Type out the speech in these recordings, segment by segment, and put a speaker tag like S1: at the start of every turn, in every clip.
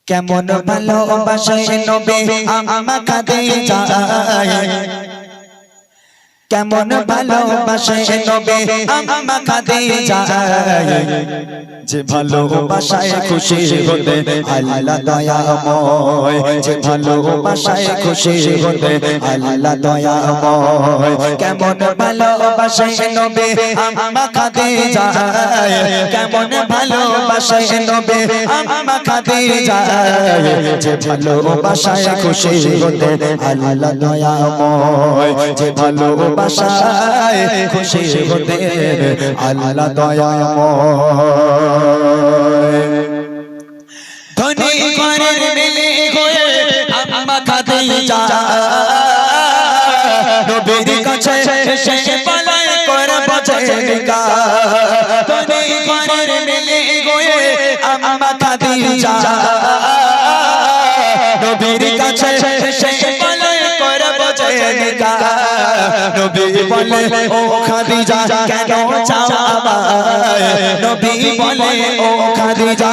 S1: কেমন ভালোবাসে নবী আম্মা খাদিজা, কেমন ভালোবাসে নবী আম্মা খাদিজা, যে ভালোবাসায় খুশি হতে আল্লাহ দয়াময়, যে ভালোবাসায় খুশি হতে আল্লাহ দয়াময়। কেমন ভালোবাসে নবী আম্মা খাদিজা, কেমন ভালোবাসে নবী আম্মা খাদিজা, যে ভালোবাসায় খুশি হতে আল্লাহ দয়াময়, যে ভালোবাসায় খুশি হতে আল্লাহ দয়াময়। ধনী ঘরের মেয়ে হয়ে আম্মা খাদিজা নবীর কাছে এসে পালায় করে বজেগা। ধনী ঘরের মেয়ে হয়ে আম্মা খাদিজা নবীর কাছে এসে পালায় করে বজেগা। নবী বলে ও খাদিজা কেন চাও আমায়, নবী বলে ও খাদিজা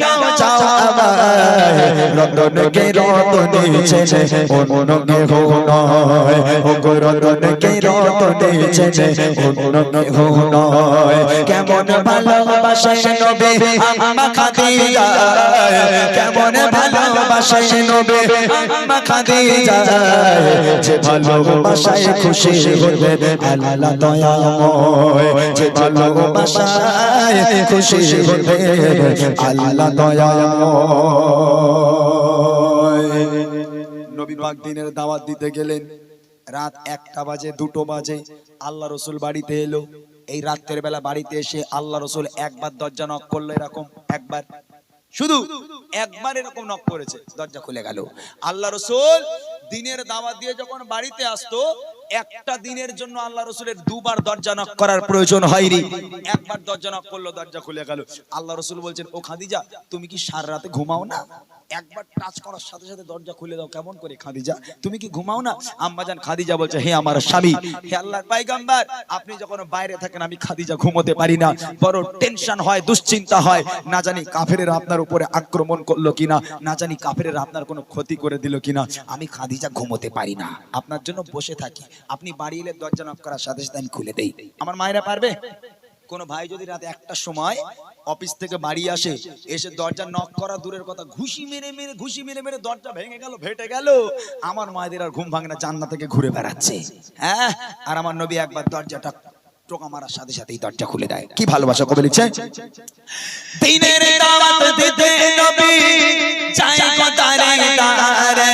S1: কেন চাও আমায়। রতনকে রতনে ছেড়ে অন্য কেহ নয়, ও গো রতনকে রতনে ছেড়ে অন্য কেহ নয়। কেমন ভালোবাসে নবী আম্মা খাদিজা, কেমন ভালোবাসে নবী আম্মা খাদিজা, যে ভালোবাসায় খুশি হতে আল্লাহ দয়াময়, যে ভালোবাসায় খুশি হতে আল্লাহ দয়াময়। নবী পাক দিনের দাওয়াত দিতে গেলেন, রাত 1টা বাজে 2টো বাজে আল্লাহ রসুল বাড়িতে এলো। এই রাতের বেলা বাড়িতে এসে আল্লাহ রসুল একবার দরজা নক করলো, এরকম একবার, শুধু একবার এরকম নক করেছে, দরজা খুলে গেল। আল্লাহ রসুল দিনের দাওয়াত দিয়ে যখন বাড়িতে আসতো, একটা দিনের জন্য আল্লাহ রসুলের 2বার দরজা নক করার প্রয়োজন হয়নি, একবার দরজা নক করলো, দরজা খুলে গেল। আল্লাহ রসুল বলছেন, ও খাদিজা তুমি কি সারা রাতে ঘুমাও না? একবার টাচ করার সাথে সাথে দরজা খুলে দাও, কেমন করে খাদিজা তুমি কি ঘুমাও না? আম্মাজান খাদিজা বলছে, হে আমার স্বামী, হে আল্লাহর পয়গম্বর, আপনি যখন বাইরে থাকেন আমি খাদিজা ঘুমোতে পারি না, বড় টেনশন হয়, দুশ্চিন্তা হয়, না জানি কাফেরেরা আপনার উপরে আক্রমণ করলো কিনা, না জানি কাফেরেরা আপনার কোনো ক্ষতি করে দিল কিনা, আমি খাদিজা ঘুমোতে পারি না, আপনার জন্য বসে থাকি, আপনি বাড়ি এলে দরজা নক করার সাথে সাথে আমি খুলে দেই। আমার মায়েরা পারবে? কোন ভাই যদি রাতে 1টার সময় অফিস থেকে বাড়ি আসে, এসে দরজা নক করা দূরের কথা, ঘুষি মেরে মেরে দরজা ভেঙে গেল, ভেটে গেল, আমার মায়েদের আর ঘুম ভাঙে না, জান্নাত থেকে ঘুরে বেড়াচ্ছে। হ্যাঁ, আর আমার নবী একবার দরজাটা টোকা মারার সাথে সাথেই দরজা খুলে দেয়। কি ভালোবাসা! কবি লিখছে, দিনের দাওয়াত দিতে নবী যায় কতারে দারে,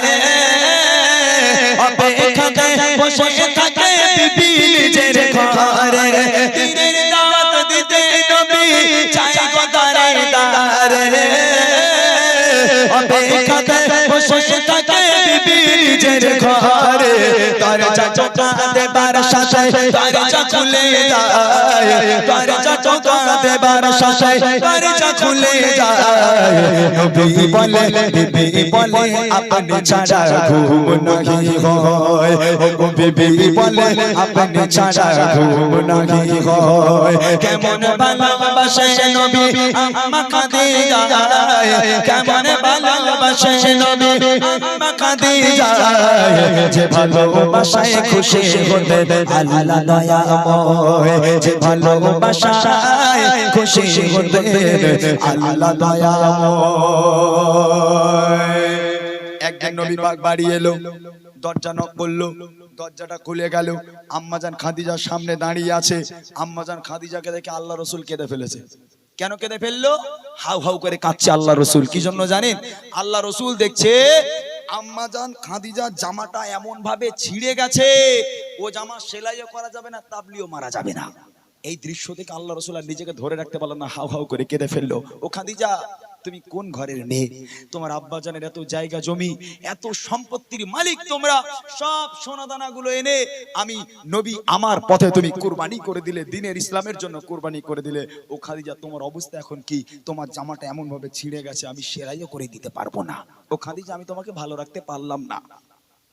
S1: অপেক্ষাতে বসে থাকে বিবি নিজের ঘরে। দিনের দাওয়াত দিতে নবী যায় কতারে দারে, অপেক্ষাতে বসে থাকে বিবি নিজের ঘরে। দরজা টোকা দেবার সাথে দরজা খুলে যায়, দরজা টোকা দেবার সাথে দরজা খুলে যায়। নবী বলে, বিবি বলে আপনি ছাড়া ঘুম নাহি হয়, ও বিবি বলে আপনি ছাড়া ঘুম নাহি হয়। কেমন ভালোবাসে নবী আম্মা খাদিজা, কেমন ভালোবাসে নবী আম্মা খাদিজা, যে ভালোবাসায় খুশি হতে আল্লাহ দয়াময়, যে ভালোবাসায় খুশি হতে আল্লাহ দয়াময়। একদিন নবী পাক বাড়ি এলো, দরজা নক করলো, দরজাটা খুলে গেল, আম্মাজান খাদিজার সামনে দাঁড়িয়ে আছে। আম্মাজান খাদিজাকে দেখে আল্লাহ রসুল কেঁদে ফেলেছে। কেন কেঁদে ফেললো? হাউ হাউ করে কাঁদছে আল্লাহ রসুল। কি জন্য জানেন? আল্লাহ রসুল দেখছে আম্মাজান খাদিজার জামাটা এমন ভাবে ছিঁড়ে গেছে, ও জামা সেলাইও করা যাবে না, তাবলিও মারা যাবে না। এই দৃশ্য দেখে আল্লাহ রসুল আর নিজেকে ধরে রাখতে পারলো না, হাউ হাউ করে কেঁদে ফেললো। ও খাদিজা, তুমি কোন ঘরের মেয়ে? তোমার আব্বাজানের এত জায়গা জমি, এত সম্পত্তির মালিক তোমরা, সব সোনাদানা গুলো এনে আমি নবী আমার পথে তুমি কুরবানি করে দিলে, দ্বীনের ইসলামের জন্য কুরবানি করে দিলে। ও খাদিজা, তোমার অবস্থা এখন কি? তোমার জামাটা এমন ভাবে ছিঁড়ে গেছে, আমি সেলাইও করে দিতে পারবো না। ও খাদিজা, আমি তোমাকে ভালো রাখতে পারলাম না।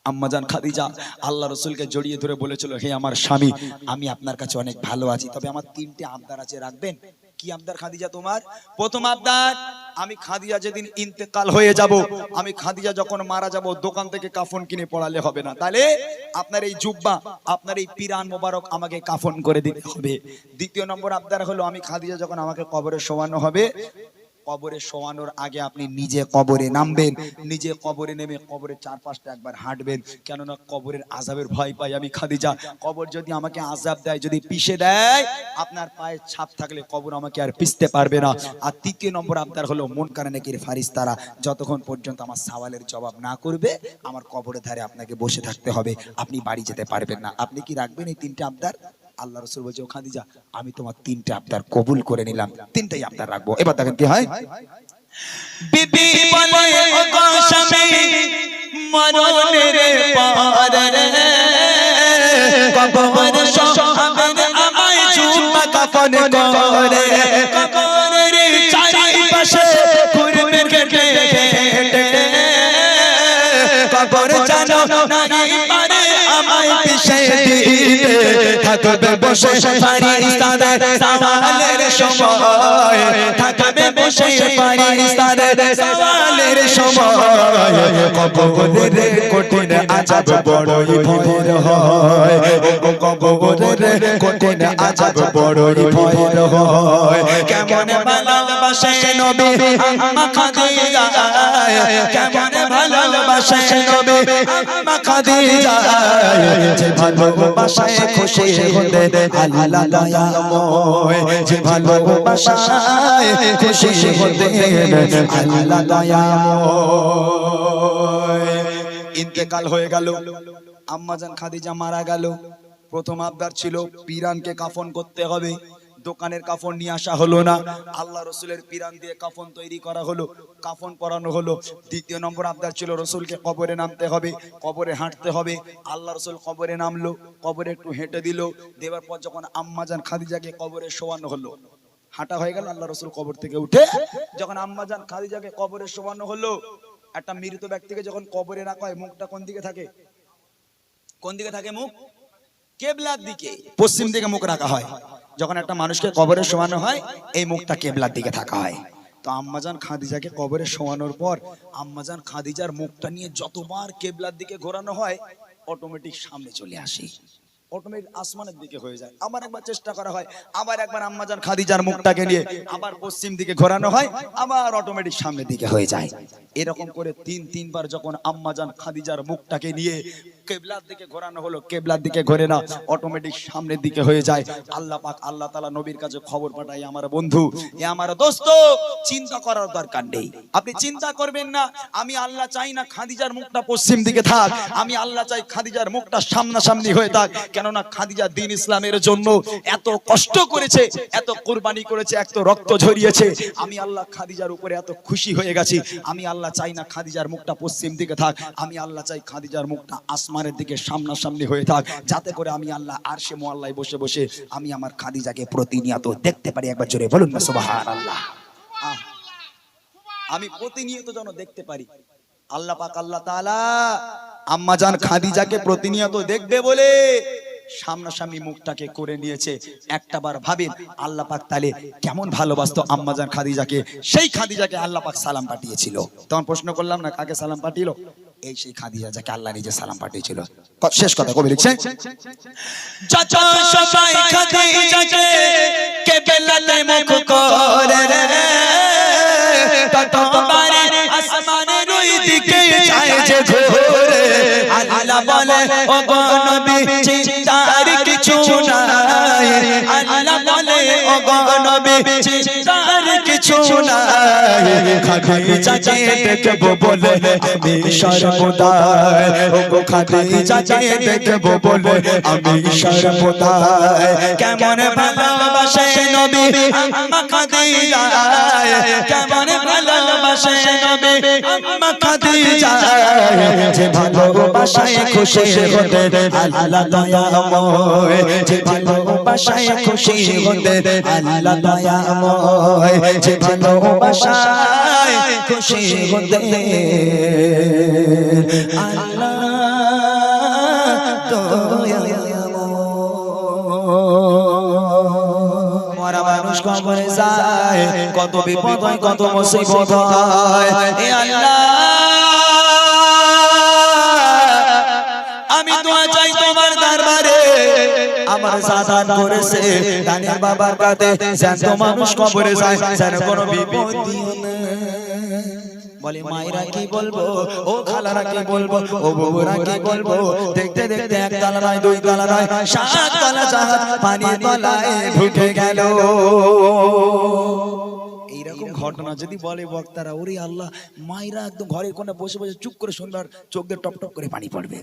S1: আম্মাজান খাদিজা আল্লাহ রসুলকে জড়িয়ে ধরে বলেছিল, হে আমার স্বামী, আমি আপনার কাছে অনেক ভালো আছি, তবে আমার 3টে আবদার আছে, রাখবেন? কি আবদার খাদিজা তোমার? প্রথম আবদার, আমি খাদিজা যেদিন ইন্তেকাল হয়ে যাব, আমি খাদিজা যখন মারা যাব, দোকান থেকে কাফন কিনে পড়ালে হবে না, তাহলে আপনার এই জুব্বা, আপনার এই পিরান মোবারক আমাকে কাফন করে দিতে হবে। দ্বিতীয় নম্বর আবদার হলো, আমি খাদিজা যখন আমাকে কবরে শোয়ানো হবে, কবরে শোয়ানোর আগে আপনি নিজে কবরে নামবেন, নিজে কবরে নেমে কবরের চারপাশটা একবার হাঁটবেন, কেননা কবরের আযাবের ভয় পাই আমি খাদিজা। কবর যদি আমাকে আযাব দেয়, যদি পিষে দেয়, আপনার পায়ে ছাপ থাকলে কবর আমাকে আর পিষতে পারবে না। আর তৃতীয় নম্বর আবদার হলো, মুনকার নাকির ফারিস্তারা যতক্ষণ পর্যন্ত আমার সওয়ালের জবাব না করবে, আমার কবরের ধারে আপনাকে বসে থাকতে হবে, আপনি বাড়ি যেতে পারবেন না। আপনি কি রাখবেন এই তিনটে আবদার? আল্লাহ রাসূল বলছে, ও খাদিজা, আমি তোমার তিনটে আবদার কবুল করে নিলাম, তিনটাই আবদার রাখবো। এবার দেখেন কি হয়। বিবি বলে, ও গো স্বামী, মরণের পরে কবরে শোয়াবেন আমায়, জুম্মা কাফন করে, কবরের চারিপাশে ঘুরবে ঘেটে ঘেটে, কবর জানো নাই পারে আমায় পিষে দিতে, থাকবে বসে ফারিস্তাদের সওয়ালের সময়, থাকবে বসে ফারিস্তাদের সওয়ালের সময়, কবরের কঠিন আযাব বড়ই ভয়ের হয়, কবরের কঠিন আযাব বড়ই ভয়ের হয়। কেমন ভালোবাসে নবী আম্মা খাদিজা, কেমন ভালোবাসে নবী আম্মা খাদিজা, যে ভালোবাসায় খুশি হতে আল্লাহ দয়াময়, যে ভালোবাসায় খুশি হতে আল্লাহ দয়াময়। ইন্তেকাল হয়ে গেল, আম্মাজান খাদিজা মারা গেল। প্রথম আবদার ছিল পিরানকে কাফন করতে হবে, দোকানের কাফন নিয়ে আসা হলো না, আল্লাহ রসুলের পিরান দিয়ে কাফন তৈরি করা হলো, কাফন পরানো হলো। দ্বিতীয় নম্বর আবদার ছিল রসুলকে কবরে নামতে হবে, কবরে হাঁটতে হবে। আল্লাহ রসুল কবরে নামলো, কবরে একটু হেঁটে দিল, দেওয়ার পর যখন আম্মাজান খাদিজাকে কবরে শোয়ানো হলো, হাঁটা হয়ে গেল, আল্লাহ রসুল কবর থেকে উঠে যখন আম্মাজান খাদিজাকে কবরে শোয়ানো হলো, একটা মৃত ব্যক্তিকে যখন কবরে রাখা হয়, মুখটা কোন দিকে থাকে? কোন দিকে থাকে মুখ? কেবলার দিকে, পশ্চিম দিকে মুখ রাখা হয়। যখন একটা মানুষকে কবরে শোয়ানো হয়, এই মুখটা কেবলার দিকে থাকা হয়। তো আম্মাজান খাদিজাকে কবরে শোয়ানোর পর আম্মাজান খাদিজার মুখটা নিয়ে যতবার কেবলার দিকে ঘোরানো হয়, অটোমেটিক সামনে চলে আসে, অটোমেটিক আসমানের দিকে হয়ে যায়। আবার একবার চেষ্টা করা হয়, আবার একবার আম্মাজান খাদিজার মুখটাকে নিয়ে আবার পশ্চিম দিকে ঘোরানো হয়, আবার অটোমেটিক সামনের দিকে হয়ে যায়। এরকম করে তিনবার যখন আম্মাজান খাদিজার মুখটাকে নিয়ে কেবলার দিকে ঘোরানো হলো, কেবলার দিকে ঘোরে না, অটোমেটিক সামনের দিকে হয়ে যায়। আল্লাহ পাক আল্লাহ তাআলা নবীর কাছে খবর পাঠায়, আমার বন্ধু, এ আমার দোস্ত, চিন্তা করার দরকার নেই, আপনি চিন্তা করবেন না। আমি আল্লাহ চাই না খাদিজার মুখটা পশ্চিম দিকে থাক, আমি আল্লাহ চাই খাদিজার মুখটা সামনাসামনি হয়ে থাক। কেননা খাদিজা দ্বীন ইসলামের জন্য এত কষ্ট করেছে, এত কুরবানি করেছে, এত রক্ত ঝরিয়েছে। আমি আল্লাহ খাদিজার উপরে এত খুশি হয়ে গেছি। আমি আল্লাহ চাই না খাদিজার মুখটা পশ্চিম দিকে থাক, আমি আল্লাহ চাই খাদিজার মুখটা আসমানের দিকে সামনাসামনি হয়ে থাক, যাতে করে আমি আল্লাহ আরশে মুআল্লায় বসে বসে আমি আমার খাদিজাকে প্রতিনিয়ত দেখতে পারি। একবার জোরে বলুন না সুবহানাল্লাহ। আমি প্রতিনিয়ত যেন দেখতে পারি। আল্লাহ পাক আল্লাহ তাআলা আম্মাজান খাদিজাকে প্রতিনিয়ত দেখবে বলে সামনাসামনি মুখটাকে করে নিয়েছে। একটা বার ভাবেন আল্লাহ পাক তাহলে কেমন ভালোবাসতো আম্মাজান খাদিজাকে। সেই খাদিজাকে আল্লাহ পাক সালাম পাঠিয়েছিল। তখন প্রশ্ন করলাম না, কাকে সালাম পাঠিয়েছিল? এই সেই খাদিজা যাকে আল্লাহ নিজে সালাম পাঠিয়েছিল। শেষ কথা কবি লিখছেন, যত সবাই খাদিজাকে কেবলাতে মুখ করে রে, ততবারে আসমানের ওই দিকে যায় যে ঘোরে। আল্লাহ বলে, ও গো নবী, চিন্তার কিছু নাই। আল্লাহ বলে, ও গো নবী, চিন্তার কিছু নাই। খাদিজাকে দেখবো বলে আমি সর্বদা, ও গো খাদিজাকে দেখবো বলে আমি সর্বদা। কেমন ভালোবাসে নবী আম্মা খাদিজা, কেমন ভালোবাসে নবী আম্মা খাদিজা, যে ভালোবাসায় খুশি হতে আল্লাহ দয়াময়, যে ভালোবাসায় খুশি হতে আল্লাহ দয়াময়, যে ভালোবাসায় খুশি হতে আল্লাহ দয়াময়। মরা মানুষ কবরে যায়, কত বিপদ হয়, কত মুসিবত হয়। এ আল্লাহ, আমি দোয়া চাই তোমার দরবারে, আমার সাজান করেছে দানের বাবার কাছে, যেন মানুষ কবরে যায়, যেন কোনো বিপদ দিও না। বলে মায়েরা কি বলবো, ও খালারা কি বলবো, ও বাবুরা কি বলবো, দেখতে দেখতে এক তালা নয়, দুই তালা নয়, সাত তালা জাহাজ পানির তলায় ঢুকে গেল। এইরকম ঘটনা যদি বলে বক্তারা, ওরে আল্লাহ, মায়েরা একদম ঘরের কোণে বসে বসে চুপ করে শুনবার, চোখ দিয়ে টপ টপ করে পানি পড়বে।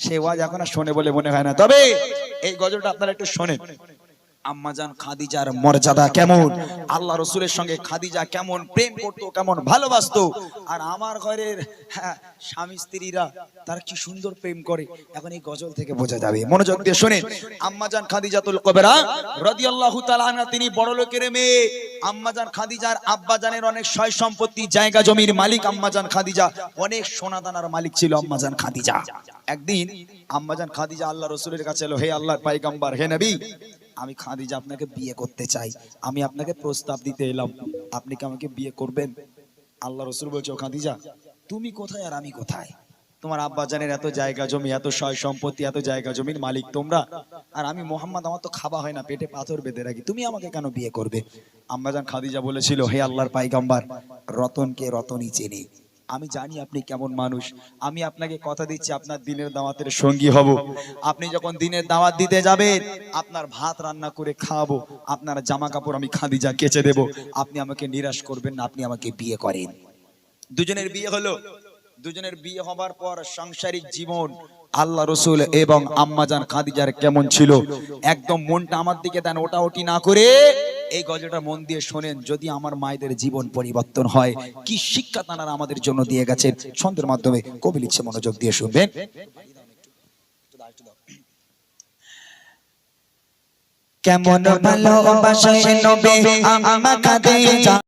S1: সে ওয়াজ এখন আর শোনে বলে মনে হয় না। তবে এই গজলটা আপনারা একটু শোনেন। আম্মাজান খাদিজার মর্যাদা কেমন, আল্লাহ রসুলের সঙ্গে খাদিজা কেমন প্রেম করতো, কেমন ভালোবাসতো। আর আমার ঘরের স্বামী স্ত্রীরা তারা কি সুন্দর প্রেম করে, এখন এই গজল থেকে বোঝা যাবে। মনোযোগ দিয়ে শুনেন। আম্মাজান খাদিজাতুল কুবরা রাদিয়াল্লাহু তাআলা আনহা, তিনি বড় লোকের মেয়ে। আম্মাজান খাদিজার আব্বাজানের অনেক সয় সম্পত্তি, জায়গা জমির মালিক আম্মাজান খাদিজা, অনেক সোনাদানার মালিক ছিল আম্মাজান খাদিজা। একদিন আম্মাজান খাদিজা আল্লাহ রসুলের কাছে এলো, হে আল্লাহর পয়গম্বর, হে নবী, আমি খাদিজা আপনাকে বিয়ে করতে চাই, আমি আপনাকে প্রস্তাব দিতে এলাম, আপনি কি আমাকে বিয়ে করবেন? আল্লাহ রসুল বলছে, ও খাদিজা, তুমি কোথায় আর আমি কোথায়? তোমার আব্বাজানের এত জায়গা জমি, এত সয় সম্পত্তি, এত জায়গা জমির মালিক তোমরা, আর আমি মোহাম্মদ, আমার তো খাওয়া হয় না, পেটে পাথর বেঁধে রাখি, তুমি আমাকে কেন বিয়ে করবে? আম্মাজান খাদিজা বলেছিল, হে আল্লাহর পয়গম্বর, রতনকে রতনই চেনে, আমি জানি আপনি কেমন মানুষ, আমি আপনাকে কথা দিচ্ছি আপনার দিনের দাওয়াতের সঙ্গী হব। আপনি যখন দিনের দাওয়াত দিতে যাবেন, আপনার ভাত রান্না করে খাওয়াবো, আপনার জামা কাপড় আমি খাদিজা কেচে দেব, আপনি আমাকে নিরাশ করবেন না, আপনি আমাকে বিয়ে করেন। দুজনের বিয়ে হলো। দুজনের বিয়ে হবার পর সাংসারিক জীবন আল্লাহ রসুল এবং আম্মাজান খাদিজার কেমন ছিল, একদম মনটা আমার দিকে দেন, ওটা ওটি না করে এই গজলটা মন দিয়ে শোনেন। যদি আমার মায়েদের জীবন পরিবর্তন হয়, কি শিক্ষা তারা আমাদের জন্য দিয়ে গেছে, ছন্দের মাধ্যমে কবি লিখছে, মনোযোগ দিয়ে শুনবেন। কেমন ভালোবাসে নবী আম্মা খাদিজা।